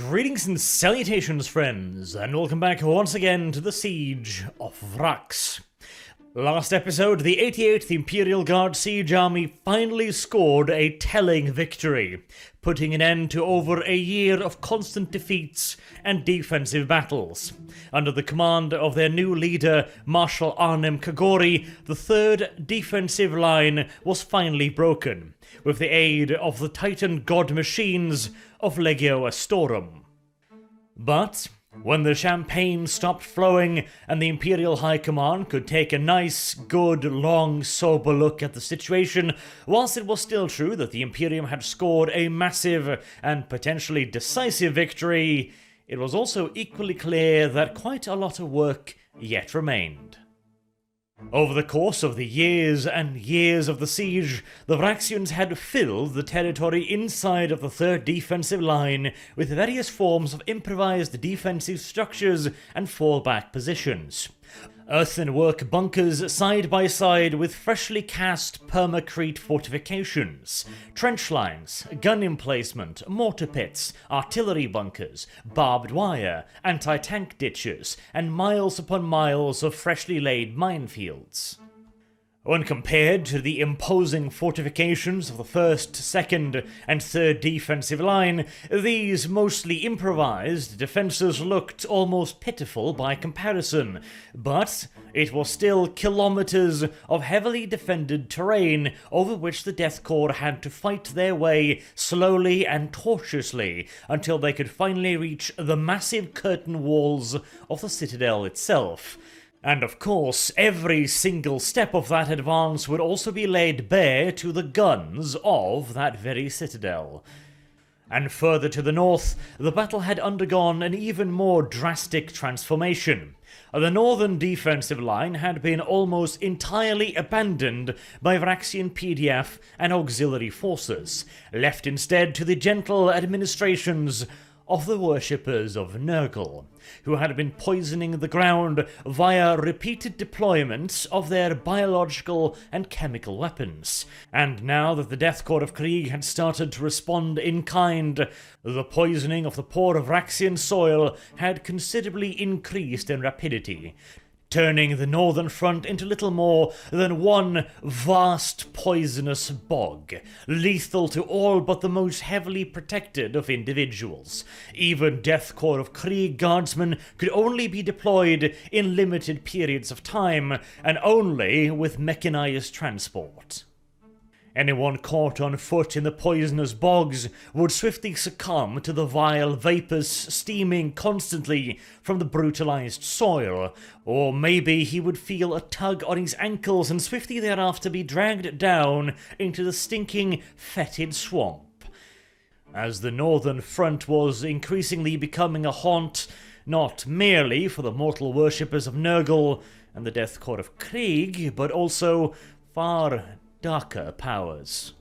Greetings and salutations, friends, and welcome back once again to the Siege of Vraks. Last episode, the 88th Imperial Guard Siege Army finally scored a telling victory, putting an end to over a year of constant defeats and defensive battles. Under the command of their new leader, Marshal Arnim Kagori, the third defensive line was finally broken, with the aid of the Titan god machines of Legio Astorum. But when the champagne stopped flowing and the Imperial High Command could take a nice, good, long, sober look at the situation, whilst it was still true that the Imperium had scored a massive and potentially decisive victory, it was also equally clear that quite a lot of work yet remained. Over the course of the years and years of the siege, the Vraksians had filled the territory inside of the third defensive line with various forms of improvised defensive structures and fallback positions. Earthenwork bunkers side by side with freshly cast permacrete fortifications, trench lines, gun emplacement, mortar pits, artillery bunkers, barbed wire, anti-tank ditches, and miles upon miles of freshly laid minefields. When compared to the imposing fortifications of the 1st, 2nd, and 3rd defensive line, these mostly improvised defences looked almost pitiful by comparison, but it was still kilometres of heavily defended terrain over which the Death Corps had to fight their way slowly and tortuously until they could finally reach the massive curtain walls of the citadel itself. And of course, every single step of that advance would also be laid bare to the guns of that very citadel. And further to the north, the battle had undergone an even more drastic transformation. The northern defensive line had been almost entirely abandoned by Vraksian PDF and auxiliary forces, left instead to the gentle administrations of the worshippers of Nurgle, who had been poisoning the ground via repeated deployments of their biological and chemical weapons. And now that the Death Corps of Krieg had started to respond in kind, the poisoning of the poor Vraksian soil had considerably increased in rapidity, turning the northern front into little more than one vast poisonous bog, lethal to all but the most heavily protected of individuals. Even Death Corps of Krieg guardsmen could only be deployed in limited periods of time, and only with mechanized transport. Anyone caught on foot in the poisonous bogs would swiftly succumb to the vile vapours steaming constantly from the brutalized soil, or maybe he would feel a tug on his ankles and swiftly thereafter be dragged down into the stinking, fetid swamp. As the northern front was increasingly becoming a haunt, not merely for the mortal worshippers of Nurgle and the Death Corps of Krieg, but also far darker powers.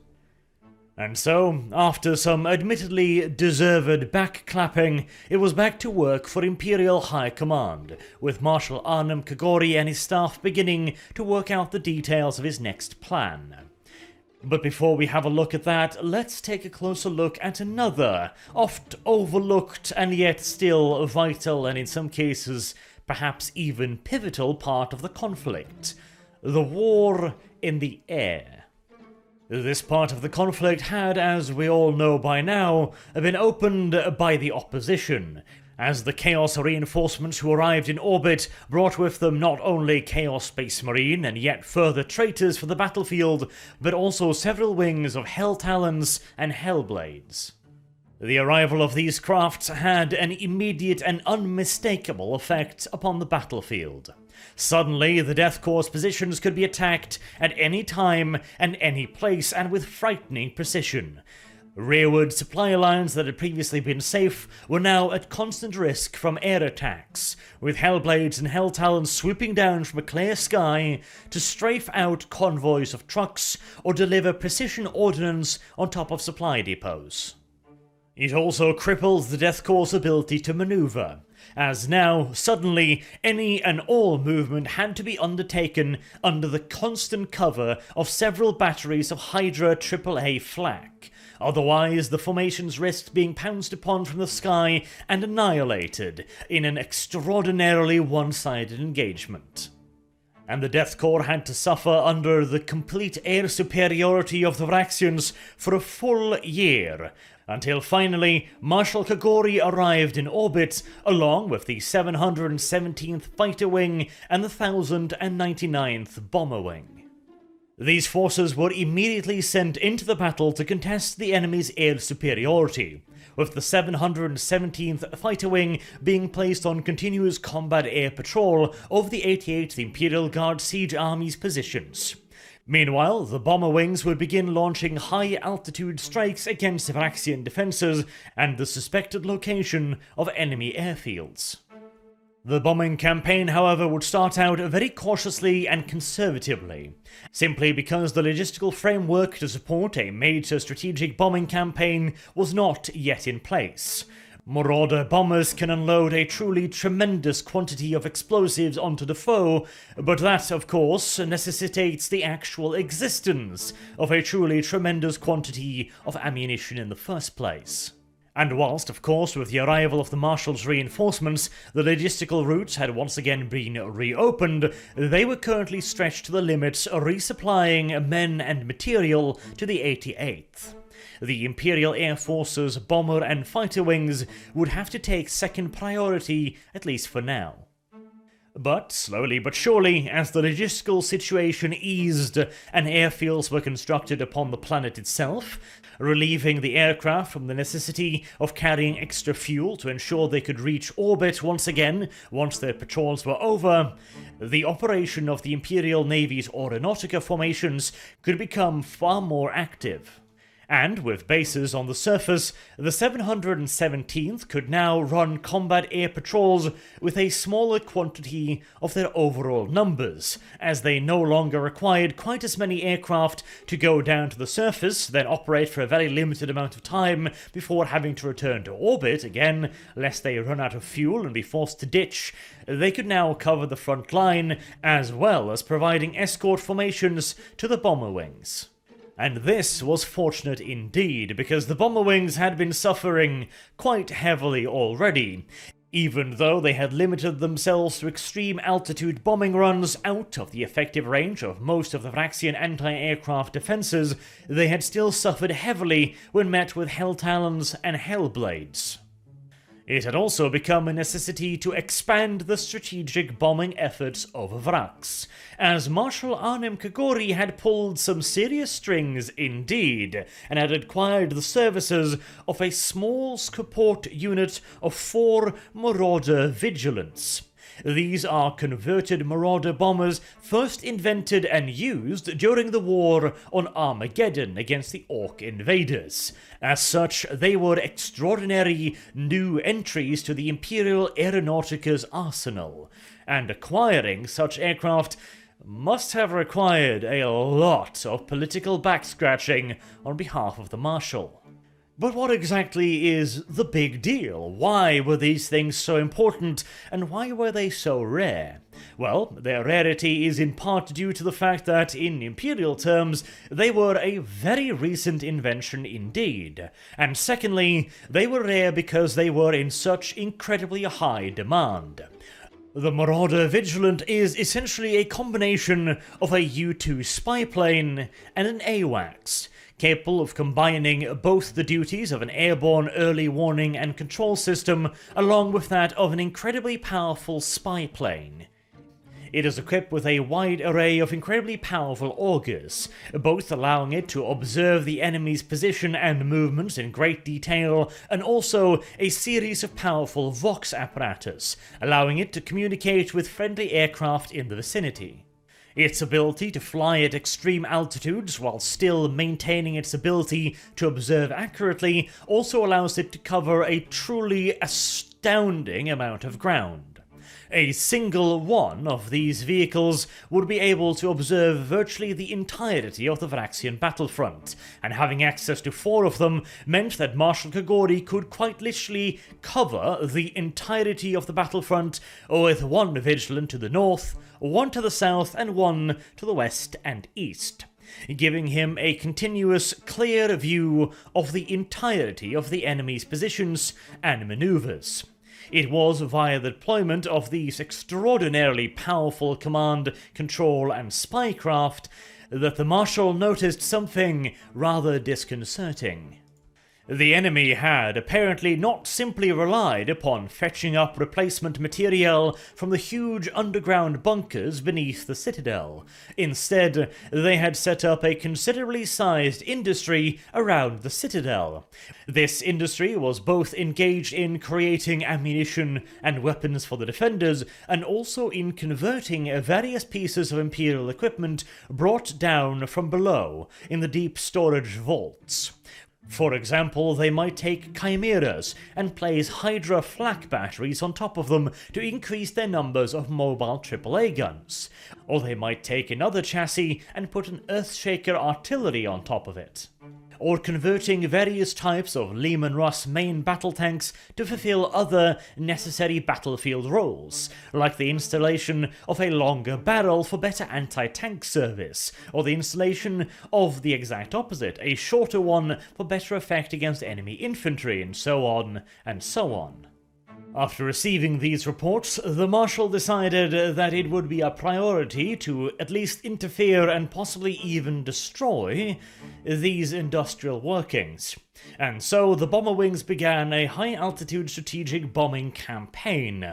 And so, after some admittedly deserved backclapping, it was back to work for Imperial High Command, with Marshal Arnim Kagori and his staff beginning to work out the details of his next plan. But before we have a look at that, let's take a closer look at another, oft overlooked and yet still vital and in some cases perhaps even pivotal part of the conflict: the war in the air. This part of the conflict had, as we all know by now, been opened by the opposition, as the Chaos reinforcements who arrived in orbit brought with them not only Chaos Space Marine and yet further traitors for the battlefield, but also several wings of Hell Talons and Hellblades. The arrival of these crafts had an immediate and unmistakable effect upon the battlefield. Suddenly, the Death Corps' positions could be attacked at any time and any place, and with frightening precision. Rearward supply lines that had previously been safe were now at constant risk from air attacks, with Hellblades and Hell Talons swooping down from a clear sky to strafe out convoys of trucks or deliver precision ordnance on top of supply depots. It also crippled the Death Corps' ability to maneuver, as now, suddenly, any and all movement had to be undertaken under the constant cover of several batteries of Hydra AAA flak, Otherwise, the formations risked being pounced upon from the sky and annihilated in an extraordinarily one-sided engagement. And the Death Corps had to suffer under the complete air superiority of the Vraksians for a full year, until finally Marshal Kagori arrived in orbit along with the 717th Fighter Wing and the 1099th Bomber Wing. These forces were immediately sent into the battle to contest the enemy's air superiority, with the 717th Fighter Wing being placed on continuous combat air patrol over the 88th Imperial Guard Siege Army's positions. Meanwhile, the bomber wings would begin launching high-altitude strikes against Vraksian defences and the suspected location of enemy airfields. The bombing campaign, however, would start out very cautiously and conservatively, simply because the logistical framework to support a major strategic bombing campaign was not yet in place. Marauder bombers can unload a truly tremendous quantity of explosives onto the foe, but that, of course, necessitates the actual existence of a truly tremendous quantity of ammunition in the first place. And whilst, of course, with the arrival of the Marshal's reinforcements, the logistical routes had once again been reopened, they were currently stretched to the limits, resupplying men and material to the 88th. The Imperial Air Force's bomber and fighter wings would have to take second priority, at least for now. But slowly but surely, as the logistical situation eased and airfields were constructed upon the planet itself, relieving the aircraft from the necessity of carrying extra fuel to ensure they could reach orbit once again once their patrols were over, the operation of the Imperial Navy's Aeronautica formations could become far more active. And with bases on the surface, the 717th could now run combat air patrols with a smaller quantity of their overall numbers, as they no longer required quite as many aircraft to go down to the surface, then operate for a very limited amount of time before having to return to orbit again, lest they run out of fuel and be forced to ditch. They could now cover the front line, as well as providing escort formations to the bomber wings. And this was fortunate indeed, because the bomber wings had been suffering quite heavily already. Even though they had limited themselves to extreme altitude bombing runs out of the effective range of most of the Vraksian anti-aircraft defences, they had still suffered heavily when met with Hell Talons and Hellblades. It had also become a necessity to expand the strategic bombing efforts of Vraks, as Marshal Arnim Kagori had pulled some serious strings indeed, and had acquired the services of a small support unit of 4 Marauder Vigilants. These are converted Marauder bombers first invented and used during the war on Armageddon against the Orc invaders. As such, they were extraordinary new entries to the Imperial Aeronautica's arsenal, and acquiring such aircraft must have required a lot of political back-scratching on behalf of the Marshal. But what exactly is the big deal? Why were these things so important, and why were they so rare? Well, their rarity is in part due to the fact that, in Imperial terms, they were a very recent invention indeed. And secondly, they were rare because they were in such incredibly high demand. The Marauder Vigilant is essentially a combination of a U-2 spy plane and an AWACS, capable of combining both the duties of an airborne early warning and control system along with that of an incredibly powerful spy plane. It is equipped with a wide array of incredibly powerful augers, both allowing it to observe the enemy's position and movements in great detail, and also a series of powerful Vox apparatus, allowing it to communicate with friendly aircraft in the vicinity. Its ability to fly at extreme altitudes while still maintaining its ability to observe accurately also allows it to cover a truly astounding amount of ground. A single one of these vehicles would be able to observe virtually the entirety of the Vraksian battlefront, and having access to 4 of them meant that Marshal Kagori could quite literally cover the entirety of the battlefront with 1 Vigilant to the north, 1 to the south, and 1 to the west and east. giving him a continuous, clear view of the entirety of the enemy's positions and maneuvers. It was via the deployment of these extraordinarily powerful command, control, and spycraft that the Marshal noticed something rather disconcerting. The enemy had apparently not simply relied upon fetching up replacement material from the huge underground bunkers beneath the citadel. Instead, they had set up a considerably sized industry around the citadel. This industry was both engaged in creating ammunition and weapons for the defenders, and also in converting various pieces of Imperial equipment brought down from below in the deep storage vaults. For example, they might take chimeras and place Hydra flak batteries on top of them to increase their numbers of mobile AAA guns. Or they might take another chassis and put an Earthshaker artillery on top of it. Or converting various types of Lehman Russ main battle tanks to fulfill other necessary battlefield roles, like the installation of a longer barrel for better anti-tank service, or the installation of the exact opposite, a shorter one for better effect against enemy infantry, and so on and so on. After receiving these reports, the Marshal decided that it would be a priority to at least interfere and possibly even destroy these industrial workings. And so the bomber wings began a high-altitude strategic bombing campaign.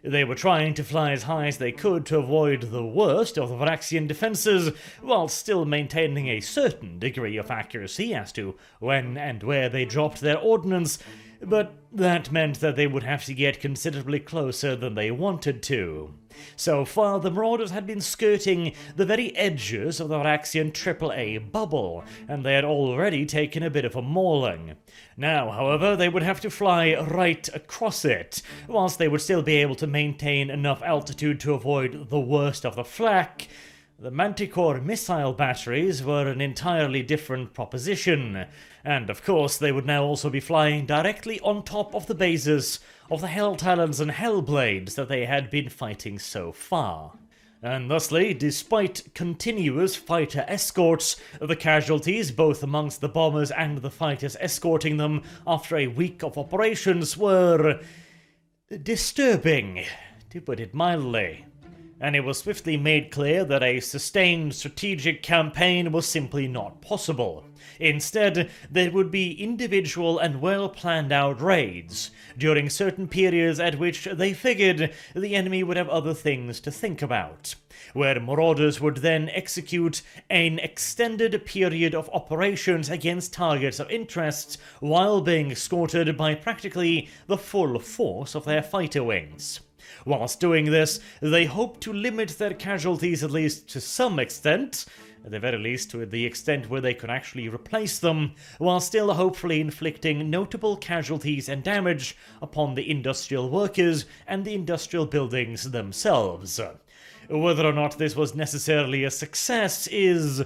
They were trying to fly as high as they could to avoid the worst of the Vraksian defenses, while still maintaining a certain degree of accuracy as to when and where they dropped their ordnance, but that meant that they would have to get considerably closer than they wanted to. So far, the Marauders had been skirting the very edges of the Vraksian AAA bubble, and they had already taken a bit of a mauling. Now, however, they would have to fly right across it, whilst they would still be able to maintain enough altitude to avoid the worst of the flak. The Manticore missile batteries were an entirely different proposition, and of course they would now also be flying directly on top of the bases of the Hell Talons and Hellblades that they had been fighting so far. And thusly, despite continuous fighter escorts, the casualties both amongst the bombers and the fighters escorting them after a week of operations were disturbing, to put it mildly. And it was swiftly made clear that a sustained strategic campaign was simply not possible. Instead, there would be individual and well-planned-out raids, during certain periods at which they figured the enemy would have other things to think about, where Marauders would then execute an extended period of operations against targets of interest while being escorted by practically the full force of their fighter wings. Whilst doing this, they hoped to limit their casualties at least to some extent, at the very least to the extent where they could actually replace them, while still hopefully inflicting notable casualties and damage upon the industrial workers and the industrial buildings themselves. Whether or not this was necessarily a success is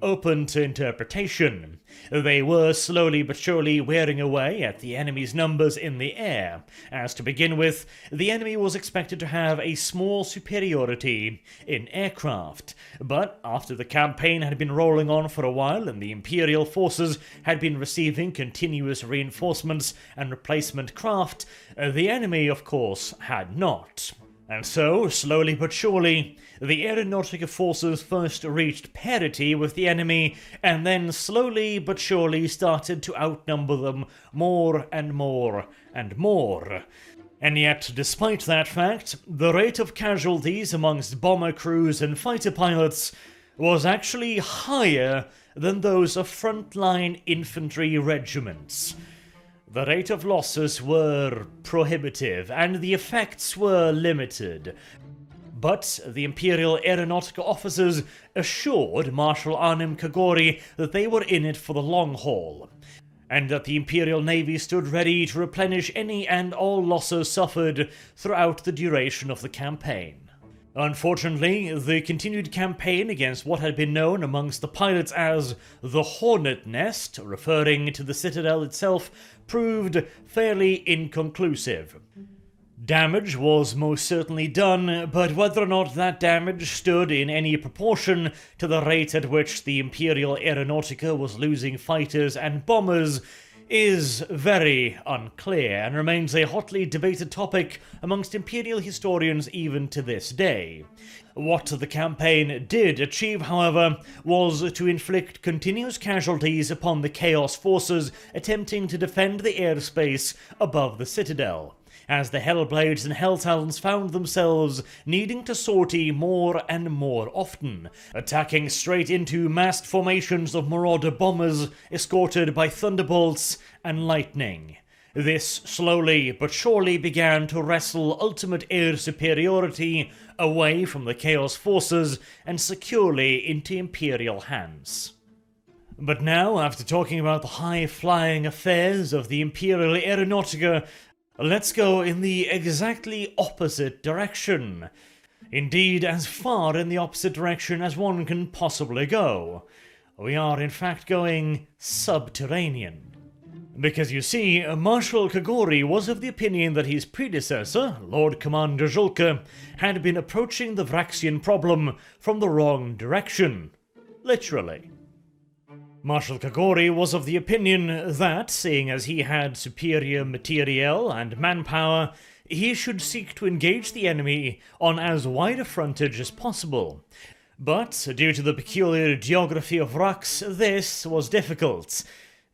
open to interpretation. They were slowly but surely wearing away at the enemy's numbers in the air, as to begin with, the enemy was expected to have a small superiority in aircraft, but after the campaign had been rolling on for a while and the Imperial forces had been receiving continuous reinforcements and replacement craft, the enemy, of course, had not. And so, slowly but surely, the Aeronautica forces first reached parity with the enemy, and then slowly but surely started to outnumber them more and more and more. And yet, despite that fact, the rate of casualties amongst bomber crews and fighter pilots was actually higher than those of frontline infantry regiments. The rate of losses were prohibitive, and the effects were limited. But the Imperial Aeronautica officers assured Marshal Arnim Kagori that they were in it for the long haul, and that the Imperial Navy stood ready to replenish any and all losses suffered throughout the duration of the campaign. Unfortunately, the continued campaign against what had been known amongst the pilots as the Hornet Nest, referring to the citadel itself, proved fairly inconclusive. Damage was most certainly done, but whether or not that damage stood in any proportion to the rate at which the Imperial Aeronautica was losing fighters and bombers is very unclear and remains a hotly debated topic amongst Imperial historians even to this day. What the campaign did achieve, however, was to inflict continuous casualties upon the Chaos forces attempting to defend the airspace above the Citadel, as the Hellblades and Helltalons found themselves needing to sortie more and more often, attacking straight into massed formations of Marauder bombers escorted by thunderbolts and lightning. This slowly but surely began to wrestle ultimate air superiority away from the Chaos forces and securely into Imperial hands. But now, after talking about the high-flying affairs of the Imperial Aeronautica, let's go in the exactly opposite direction. Indeed, as far in the opposite direction as one can possibly go. We are in fact going subterranean. Because you see, Marshal Kagori was of the opinion that his predecessor, Lord Commander Julka, had been approaching the Vraksian problem from the wrong direction. Literally. Marshal Kagori was of the opinion that, seeing as he had superior materiel and manpower, he should seek to engage the enemy on as wide a frontage as possible. But, due to the peculiar geography of Vraks, this was difficult,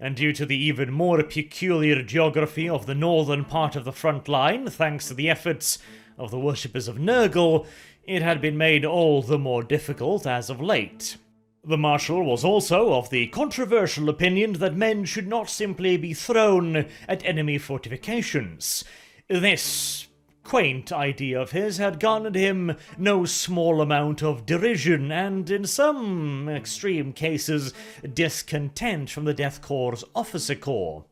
and due to the even more peculiar geography of the northern part of the front line, thanks to the efforts of the worshippers of Nurgle, it had been made all the more difficult as of late. The Marshal was also of the controversial opinion that men should not simply be thrown at enemy fortifications. This quaint idea of his had garnered him no small amount of derision and, in some extreme cases, discontent from the Death Corps' officer corps.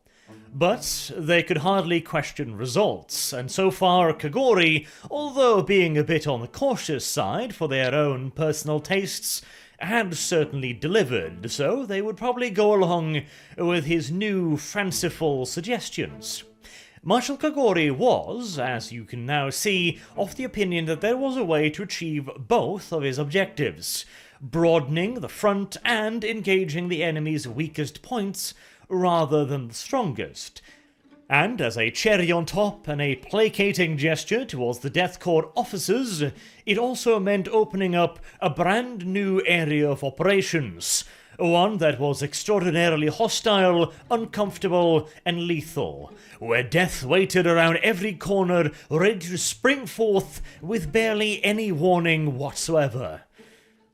But they could hardly question results, and so far Kagori, although being a bit on the cautious side for their own personal tastes, had certainly delivered, so they would probably go along with his new fanciful suggestions. Marshal Kagori was, as you can now see, of the opinion that there was a way to achieve both of his objectives, broadening the front and engaging the enemy's weakest points rather than the strongest. And as a cherry on top and a placating gesture towards the Death Corps officers, it also meant opening up a brand new area of operations, one that was extraordinarily hostile, uncomfortable, and lethal, where death waited around every corner, ready to spring forth with barely any warning whatsoever.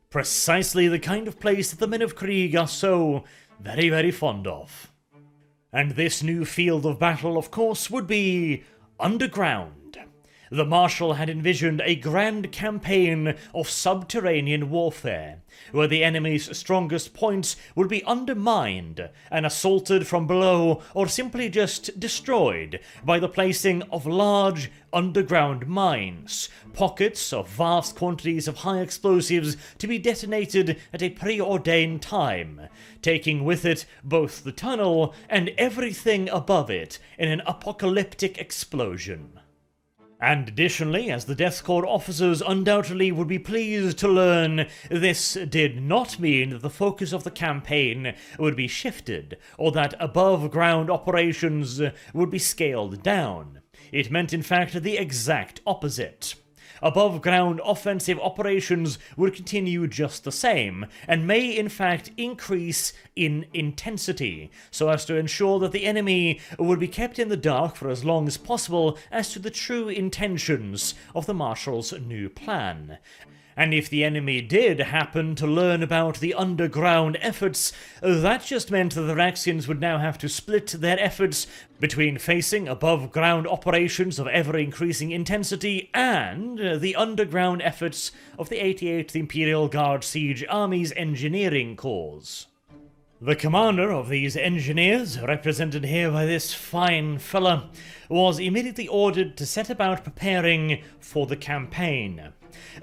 Precisely the kind of place that the men of Krieg are so very, very fond of. And this new field of battle, of course, would be underground. The Marshal had envisioned a grand campaign of subterranean warfare, where the enemy's strongest points would be undermined and assaulted from below or simply just destroyed by the placing of large underground mines, pockets of vast quantities of high explosives to be detonated at a preordained time, taking with it both the tunnel and everything above it in an apocalyptic explosion. And additionally, as the Death Corps officers undoubtedly would be pleased to learn, this did not mean that the focus of the campaign would be shifted, or that above-ground operations would be scaled down. It meant in fact the exact opposite. Above-ground offensive operations would continue just the same, and may in fact increase in intensity, so as to ensure that the enemy would be kept in the dark for as long as possible as to the true intentions of the Marshal's new plan. And if the enemy did happen to learn about the underground efforts, that just meant that the Vraksians would now have to split their efforts between facing above-ground operations of ever-increasing intensity and the underground efforts of the 88th Imperial Guard Siege Army's engineering corps. The commander of these engineers, represented here by this fine fella, was immediately ordered to set about preparing for the campaign.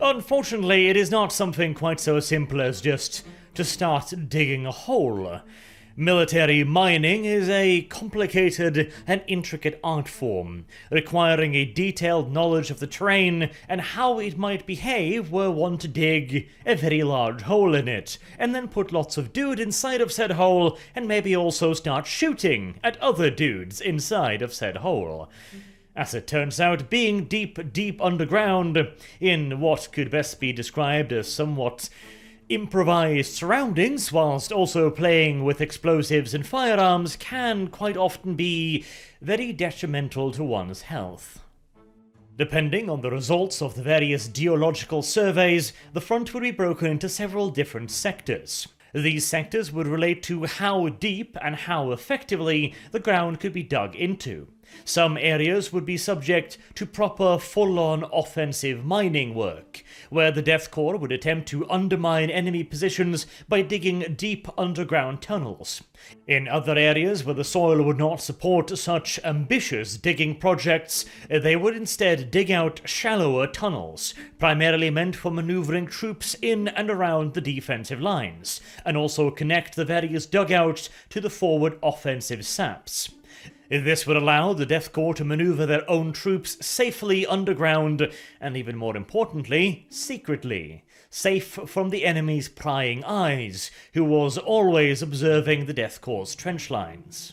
Unfortunately, it is not something quite so simple as just to start digging a hole. Military mining is a complicated and intricate art form, requiring a detailed knowledge of the terrain and how it might behave were one to dig a very large hole in it, and then put lots of dude inside of said hole, and maybe also start shooting at other dudes inside of said hole. As it turns out, being deep underground, in what could best be described as somewhat improvised surroundings, whilst also playing with explosives and firearms, can quite often be very detrimental to one's health. Depending on the results of the various geological surveys, the front would be broken into several different sectors. These sectors would relate to how deep and how effectively the ground could be dug into. Some areas would be subject to proper full-on offensive mining work, where the Death Corps would attempt to undermine enemy positions by digging deep underground tunnels. In other areas where the soil would not support such ambitious digging projects, they would instead dig out shallower tunnels, primarily meant for maneuvering troops in and around the defensive lines, and also connect the various dugouts to the forward offensive saps. This would allow the Death Corps to maneuver their own troops safely underground, and even more importantly, secretly, safe from the enemy's prying eyes, who was always observing the Death Corps' trench lines.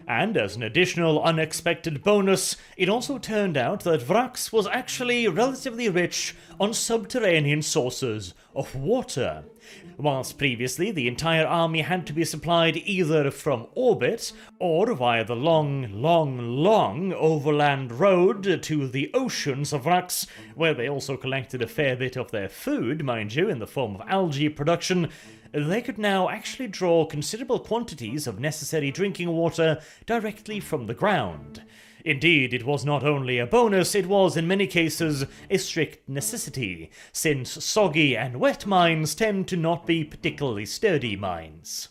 And as an additional unexpected bonus, it also turned out that Vraks was actually relatively rich on subterranean sources of water. Whilst previously the entire army had to be supplied either from orbit or via the long overland road to the oceans of Vraks, where they also collected a fair bit of their food, mind you, in the form of algae production, they could now actually draw considerable quantities of necessary drinking water directly from the ground. Indeed, it was not only a bonus, it was in many cases a strict necessity, since soggy and wet mines tend to not be particularly sturdy mines.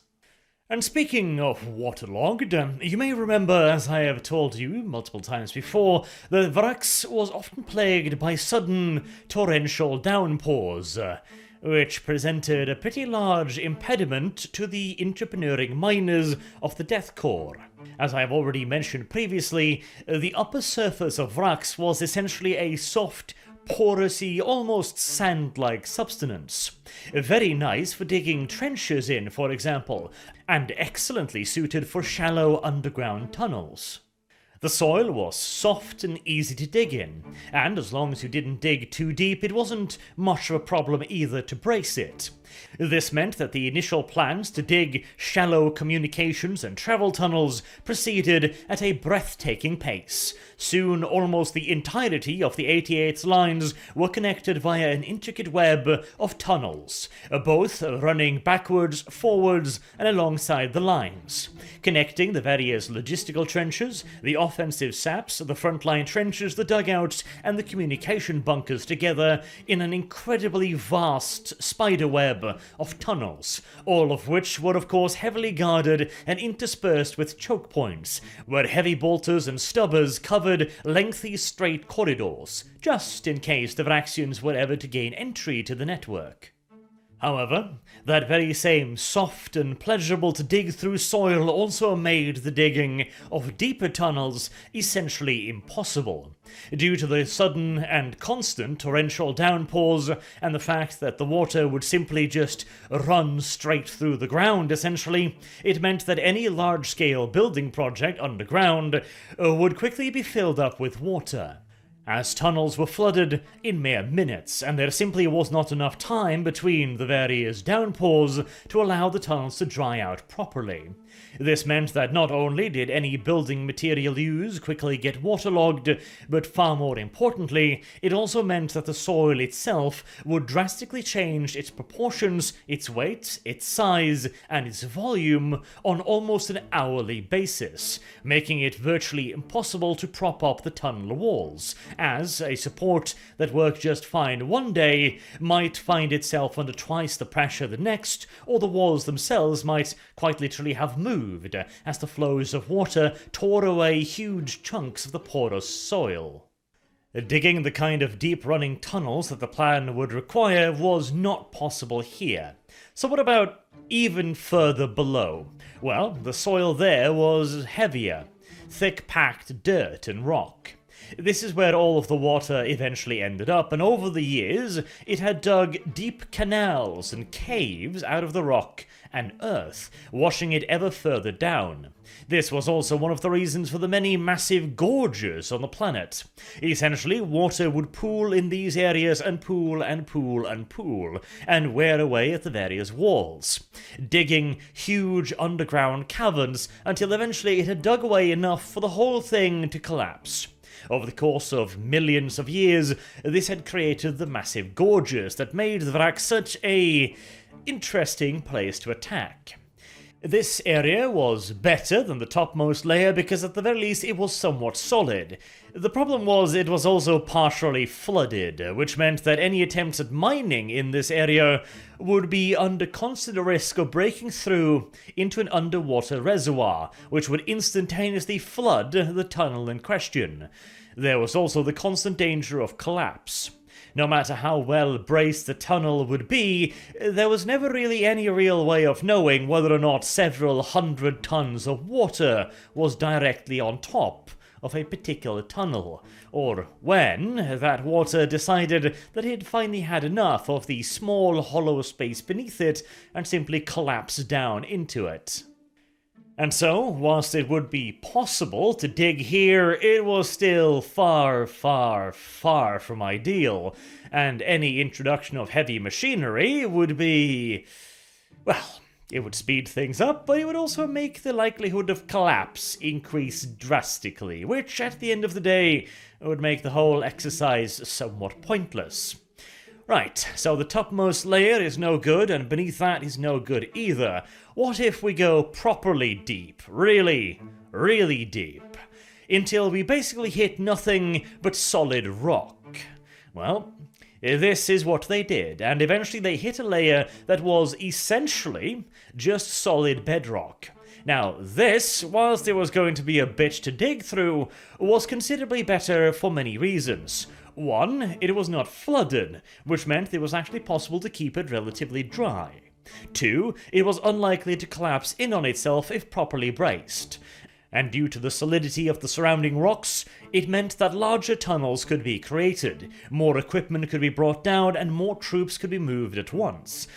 And speaking of waterlogged, you may remember, as I have told you multiple times before, that Vraks was often plagued by sudden torrential downpours, which presented a pretty large impediment to the entrepreneuring miners of the Death Corps. As I have already mentioned previously, the upper surface of Vraks was essentially a soft, porous-y, almost sand-like substance. Very nice for digging trenches in, for example, and excellently suited for shallow underground tunnels. The soil was soft and easy to dig in, and as long as you didn't dig too deep, it wasn't much of a problem either to brace it. This meant that the initial plans to dig shallow communications and travel tunnels proceeded at a breathtaking pace. Soon, almost the entirety of the 88th lines were connected via an intricate web of tunnels, both running backwards, forwards, and alongside the lines, connecting the various logistical trenches, the offensive saps, the frontline trenches, the dugouts, and the communication bunkers together in an incredibly vast spiderweb of tunnels, all of which were of course heavily guarded and interspersed with choke points, where heavy bolters and stubbers covered lengthy straight corridors, just in case the Vraxians were ever to gain entry to the network. However, that very same soft and pleasurable to dig through soil also made the digging of deeper tunnels essentially impossible, due to the sudden and constant torrential downpours and the fact that the water would simply just run straight through the ground. Essentially, it meant that any large-scale building project underground would quickly be filled up with water, as tunnels were flooded in mere minutes, and there simply was not enough time between the various downpours to allow the tunnels to dry out properly. This meant that not only did any building material used quickly get waterlogged, but far more importantly, it also meant that the soil itself would drastically change its proportions, its weight, its size, and its volume on almost an hourly basis, making it virtually impossible to prop up the tunnel walls, as a support that worked just fine one day might find itself under twice the pressure the next, or the walls themselves might quite literally have moved as the flows of water tore away huge chunks of the porous soil. Digging the kind of deep-running tunnels that the plan would require was not possible here. So what about even further below? Well, the soil there was heavier, thick-packed dirt and rock. This is where all of the water eventually ended up, and over the years, it had dug deep canals and caves out of the rock and earth, washing it ever further down. This was also one of the reasons for the many massive gorges on the planet. Essentially, water would pool in these areas and pool and pool and pool, and wear away at the various walls, digging huge underground caverns until eventually it had dug away enough for the whole thing to collapse. Over the course of millions of years, this had created the massive gorges that made the Vraks such a interesting place to attack. This area was better than the topmost layer because at the very least it was somewhat solid. The problem was it was also partially flooded, which meant that any attempts at mining in this area would be under constant risk of breaking through into an underwater reservoir, which would instantaneously flood the tunnel in question. There was also the constant danger of collapse. No matter how well braced the tunnel would be, there was never really any real way of knowing whether or not several hundred tons of water was directly on top of a particular tunnel, or when that water decided that it finally had enough of the small hollow space beneath it and simply collapsed down into it. And so, whilst it would be possible to dig here, it was still far, far, far from ideal, and any introduction of heavy machinery would be, well, it would speed things up, but it would also make the likelihood of collapse increase drastically, which, at the end of the day, would make the whole exercise somewhat pointless. Right, so the topmost layer is no good, and beneath that is no good either. What if we go properly deep, really, really deep, until we basically hit nothing but solid rock? Well, this is what they did, and eventually they hit a layer that was essentially just solid bedrock. Now, this, whilst it was going to be a bitch to dig through, was considerably better for many reasons. One, it was not flooded, which meant it was actually possible to keep it relatively dry. Two, it was unlikely to collapse in on itself if properly braced. And due to the solidity of the surrounding rocks, it meant that larger tunnels could be created, more equipment could be brought down, and more troops could be moved at once.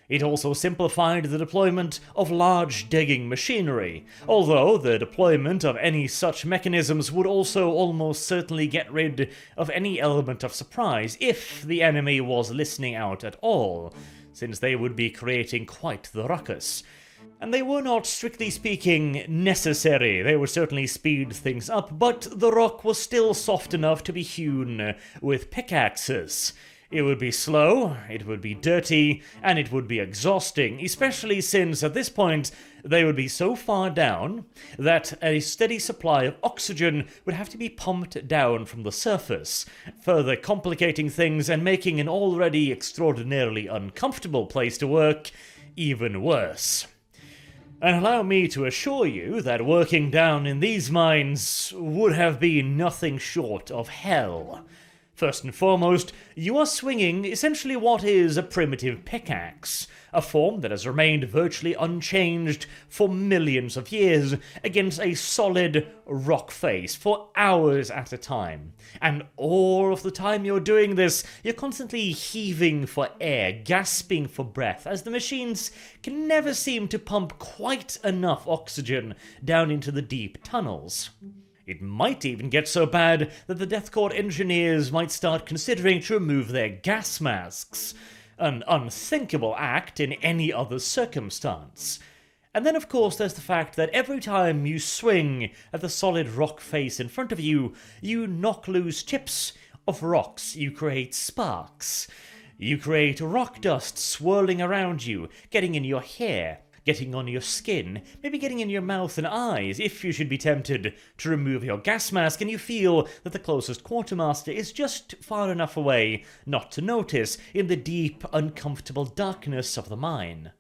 It also simplified the deployment of large digging machinery, although the deployment of any such mechanisms would also almost certainly get rid of any element of surprise if the enemy was listening out at all, since they would be creating quite the ruckus. And they were not, strictly speaking, necessary. They would certainly speed things up, but the rock was still soft enough to be hewn with pickaxes. It would be slow, it would be dirty, and it would be exhausting, especially since at this point they would be so far down that a steady supply of oxygen would have to be pumped down from the surface, further complicating things and making an already extraordinarily uncomfortable place to work even worse. And allow me to assure you that working down in these mines would have been nothing short of hell. First and foremost, you are swinging essentially what is a primitive pickaxe, a form that has remained virtually unchanged for millions of years against a solid rock face for hours at a time. And all of the time you're doing this, you're constantly heaving for air, gasping for breath, as the machines can never seem to pump quite enough oxygen down into the deep tunnels. It might even get so bad that the Deathcore engineers might start considering to remove their gas masks, an unthinkable act in any other circumstance. And then of course there's the fact that every time you swing at the solid rock face in front of you, you knock loose chips of rocks, you create sparks, you create rock dust swirling around you, getting in your hair, getting on your skin, maybe getting in your mouth and eyes if you should be tempted to remove your gas mask and you feel that the closest quartermaster is just far enough away not to notice in the deep, uncomfortable darkness of the mine.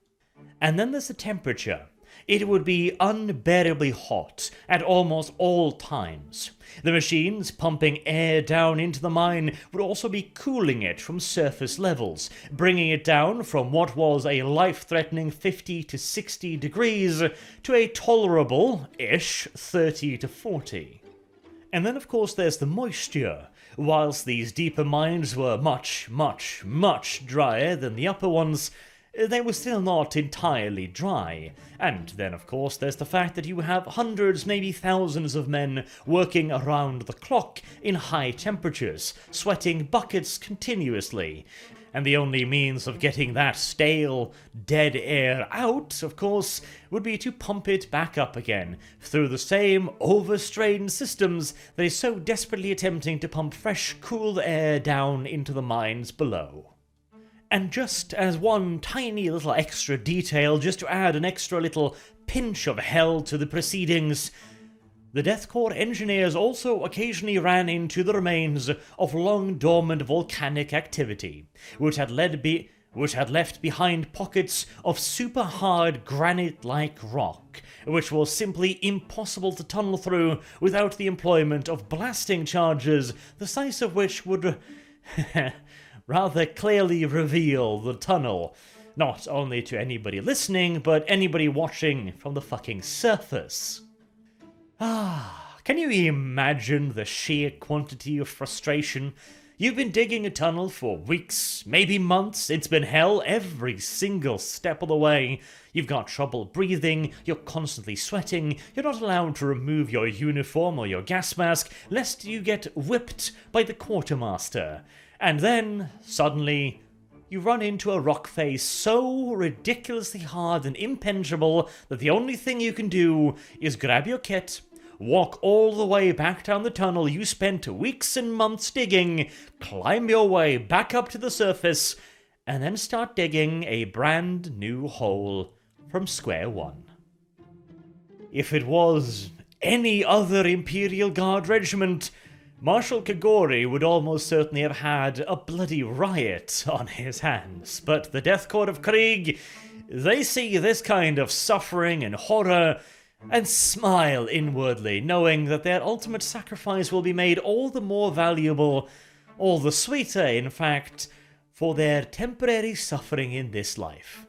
And then there's the temperature. It would be unbearably hot at almost all times. The machines pumping air down into the mine would also be cooling it from surface levels, bringing it down from what was a life-threatening 50 to 60 degrees to a tolerable-ish 30 to 40. And then of course there's the moisture. Whilst these deeper mines were much, much, much drier than the upper ones, they were still not entirely dry. And then of course there's the fact that you have hundreds, maybe thousands of men working around the clock in high temperatures, sweating buckets continuously. And the only means of getting that stale, dead air out, of course, would be to pump it back up again, through the same overstrained systems that is so desperately attempting to pump fresh, cool air down into the mines below. And just as one tiny little extra detail, just to add an extra little pinch of hell to the proceedings, the Death Corps engineers also occasionally ran into the remains of long-dormant volcanic activity, which had left behind pockets of super-hard granite-like rock, which was simply impossible to tunnel through without the employment of blasting charges, the size of which would rather clearly reveal the tunnel, not only to anybody listening, but anybody watching from the fucking surface. Can you imagine the sheer quantity of frustration? You've been digging a tunnel for weeks, maybe months, it's been hell every single step of the way. You've got trouble breathing, you're constantly sweating, you're not allowed to remove your uniform or your gas mask, lest you get whipped by the quartermaster. And then, suddenly, you run into a rock face so ridiculously hard and impenetrable that the only thing you can do is grab your kit, walk all the way back down the tunnel you spent weeks and months digging, climb your way back up to the surface, and then start digging a brand new hole from square one. If it was any other Imperial Guard regiment, Marshal Kagori would almost certainly have had a bloody riot on his hands, but the Death Corps of Krieg, they see this kind of suffering and horror and smile inwardly, knowing that their ultimate sacrifice will be made all the more valuable, all the sweeter, in fact, for their temporary suffering in this life.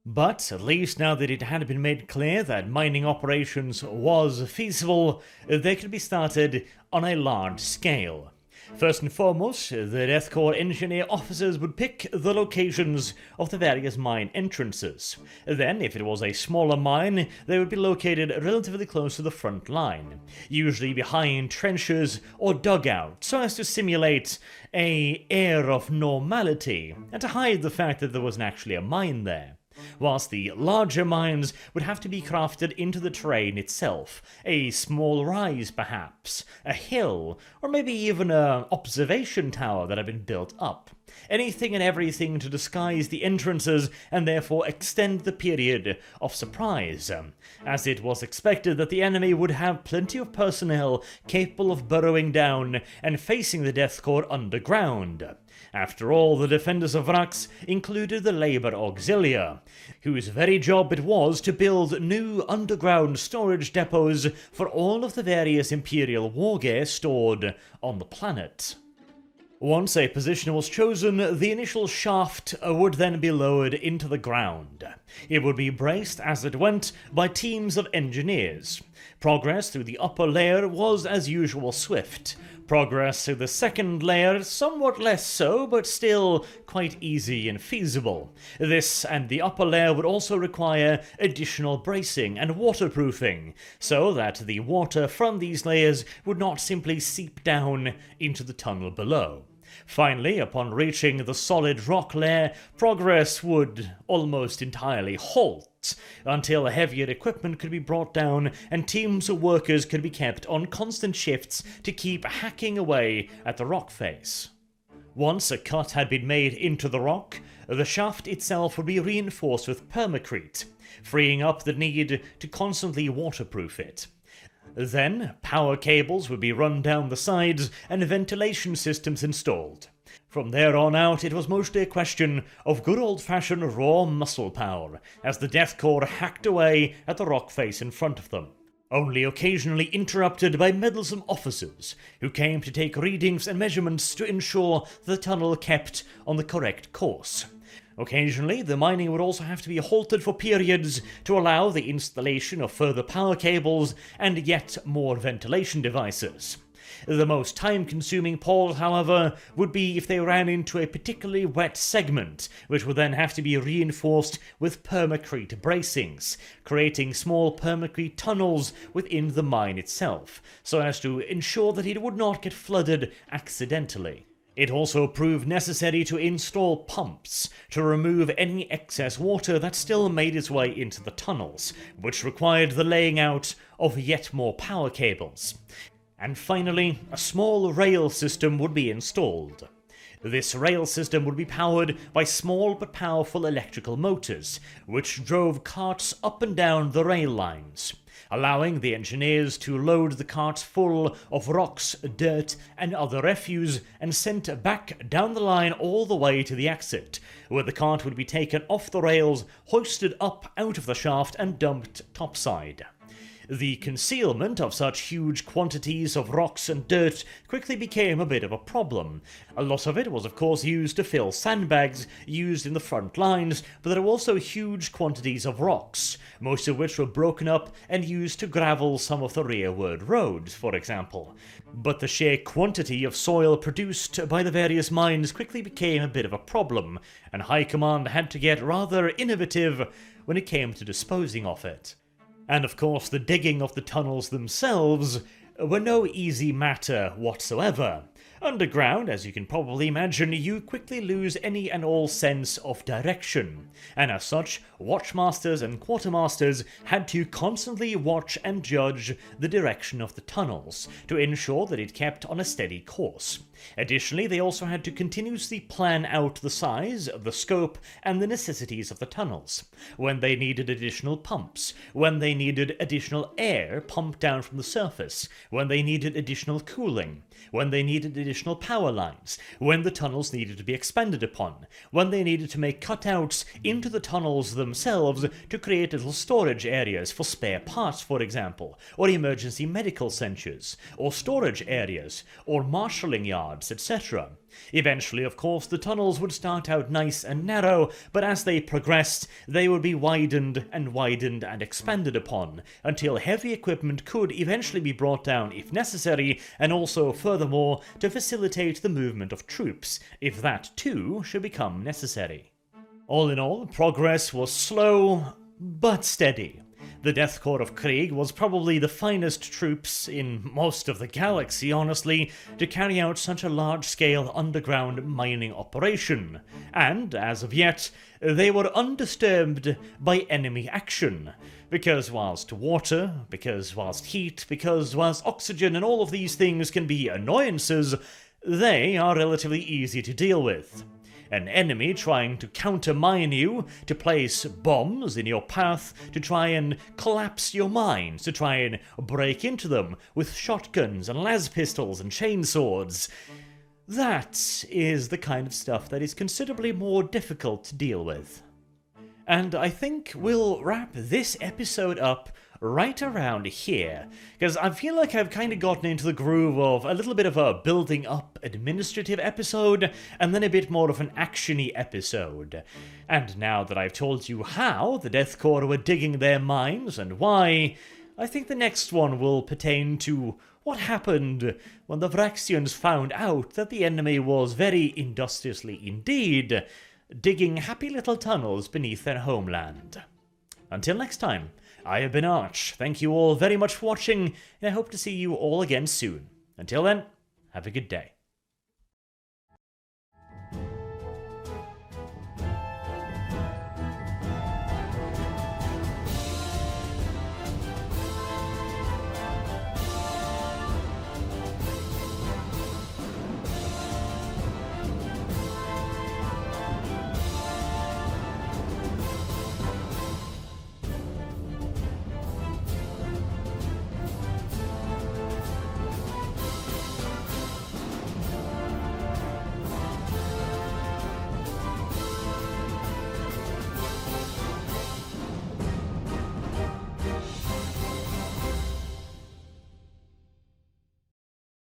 But, at least now that it had been made clear that mining operations was feasible, they could be started on a large scale. First and foremost, the Death Corps engineer officers would pick the locations of the various mine entrances. Then, if it was a smaller mine, they would be located relatively close to the front line, usually behind trenches or dugouts, so as to simulate an air of normality, and to hide the fact that there wasn't actually a mine there. Whilst the larger mines would have to be crafted into the terrain itself, a small rise perhaps, a hill, or maybe even an observation tower that had been built up. Anything and everything to disguise the entrances and therefore extend the period of surprise, as it was expected that the enemy would have plenty of personnel capable of burrowing down and facing the Death Corps underground. After all, the defenders of Vraks included the Labour Auxilia, whose very job it was to build new underground storage depots for all of the various Imperial war gear stored on the planet. Once a position was chosen, the initial shaft would then be lowered into the ground. It would be braced as it went by teams of engineers. Progress through the upper layer was as usual swift. Progress through the second layer somewhat less so, but still quite easy and feasible. This and the upper layer would also require additional bracing and waterproofing, so that the water from these layers would not simply seep down into the tunnel below. Finally, upon reaching the solid rock layer, progress would almost entirely halt, until heavier equipment could be brought down and teams of workers could be kept on constant shifts to keep hacking away at the rock face. Once a cut had been made into the rock, the shaft itself would be reinforced with permacrete, freeing up the need to constantly waterproof it. Then, power cables would be run down the sides and ventilation systems installed. From there on out, it was mostly a question of good old-fashioned raw muscle power, as the Death Corps hacked away at the rock face in front of them, only occasionally interrupted by meddlesome officers who came to take readings and measurements to ensure the tunnel kept on the correct course. Occasionally, the mining would also have to be halted for periods to allow the installation of further power cables and yet more ventilation devices. The most time-consuming pause, however, would be if they ran into a particularly wet segment, which would then have to be reinforced with permacrete bracings, creating small permacrete tunnels within the mine itself, so as to ensure that it would not get flooded accidentally. It also proved necessary to install pumps to remove any excess water that still made its way into the tunnels, which required the laying out of yet more power cables. And finally, a small rail system would be installed. This rail system would be powered by small but powerful electrical motors, which drove carts up and down the rail lines, allowing the engineers to load the carts full of rocks, dirt, and other refuse and sent back down the line all the way to the exit, where the cart would be taken off the rails, hoisted up out of the shaft, and dumped topside. The concealment of such huge quantities of rocks and dirt quickly became a bit of a problem. A lot of it was of course used to fill sandbags used in the front lines, but there were also huge quantities of rocks, most of which were broken up and used to gravel some of the rearward roads, for example. But the sheer quantity of soil produced by the various mines quickly became a bit of a problem, and High Command had to get rather innovative when it came to disposing of it. And of course, the digging of the tunnels themselves were no easy matter whatsoever. Underground, as you can probably imagine, you quickly lose any and all sense of direction, and as such, watchmasters and quartermasters had to constantly watch and judge the direction of the tunnels to ensure that it kept on a steady course. Additionally, they also had to continuously plan out the size, the scope, and the necessities of the tunnels, when they needed additional pumps, when they needed additional air pumped down from the surface, when they needed additional cooling, when they needed additional power lines, when the tunnels needed to be expanded upon, when they needed to make cutouts into the tunnels themselves to create little storage areas for spare parts, for example, or emergency medical centres, or storage areas, or marshalling yards, etc. Eventually, of course, the tunnels would start out nice and narrow, but as they progressed, they would be widened and expanded upon, until heavy equipment could eventually be brought down if necessary, and also, furthermore, to facilitate the movement of troops, if that too should become necessary. All in all, progress was slow, but steady. The Death Corps of Krieg was probably the finest troops in most of the galaxy, honestly, to carry out such a large-scale underground mining operation, and, as of yet, they were undisturbed by enemy action, because whilst water, because whilst heat, because whilst oxygen and all of these things can be annoyances, they are relatively easy to deal with. An enemy trying to countermine you, to place bombs in your path, to try and collapse your mines, to try and break into them with shotguns and las pistols and chainswords. That is the kind of stuff that is considerably more difficult to deal with. And I think we'll wrap this episode up right around here, because I feel like I've kind of gotten into the groove of a little bit of a building up administrative episode, and then a bit more of an actiony episode. And now that I've told you how the Death Corps were digging their mines and why, I think the next one will pertain to what happened when the Vraxians found out that the enemy was very industriously indeed digging happy little tunnels beneath their homeland. Until next time, I have been Arch. Thank you all very much for watching, and I hope to see you all again soon. Until then, have a good day.